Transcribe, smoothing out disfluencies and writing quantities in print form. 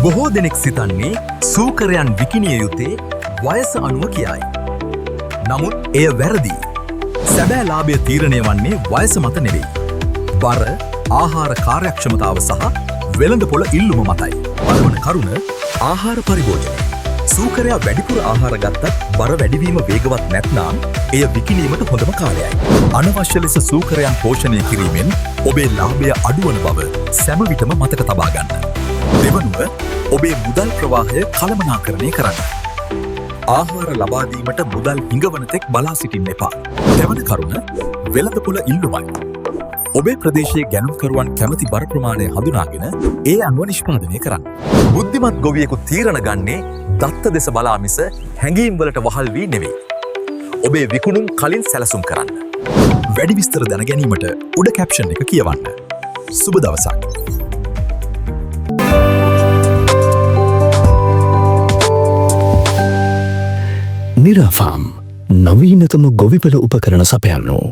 බොහෝ දෙනෙක් සිතන්නේ සූකරයන් විකිණිය යුත්තේ වයස අනුව කියයි. නමුත් එය වැරදි. සැබෑ ලාභය තීරණය වන්නේ වයස මත නෙවෙයි. බර, ආහාර කාර්යක්ෂමතාව සහ වෙළඳපොළ ඉල්ලුම මතයි. පළවන කරුණ ආහාර පරිභෝජනය. සූකරයා වැඩිපුර ආහාර ගත්තත් බර වැඩිවීම වේගවත් නැත්නම් එය විකිණීමට හොඳම කාලයයි. අනවශ්‍ය ලෙස සූකරයන් පෝෂණය කිරීමෙන් ඔබේ ලාභය අඩුවන බව සැම විටම මතක තබා ගන්න. දෙවනුව ඔබේ මුදල් ප්‍රවාහය කළමනාකරණය කරන්න. ආහාර ලබා දීමට මුදල් හිඟවන තෙක් බලා සිටින්න එපා. දෙවන කරුණ වෙළඳපොළ ඉල්ලුමයි. ඔබේ ප්‍රදේශයේ ගැනුම්කරුවන් කැමති බර ප්‍රමාණය හඳුනාගෙන ඒ අනුව නිෂ්පාදනය කරන්න. බුද්ධිමත් ගොවියෙකු තීරණ ගන්නේ දත්ත දෙස බලා මිස හැඟීම් වලට වහල් වී නෙවෙයි. ඔබේ විකුණුම් කලින් සැලසුම් කරන්න. වැඩි විස්තර දැන ගැනීමට උඩ කැප්ෂන් එක කියවන්න. සුබ දවසක්. නිරාෆාම් නවීනතම ගොවිපළ උපකරණ සපයන්නෝ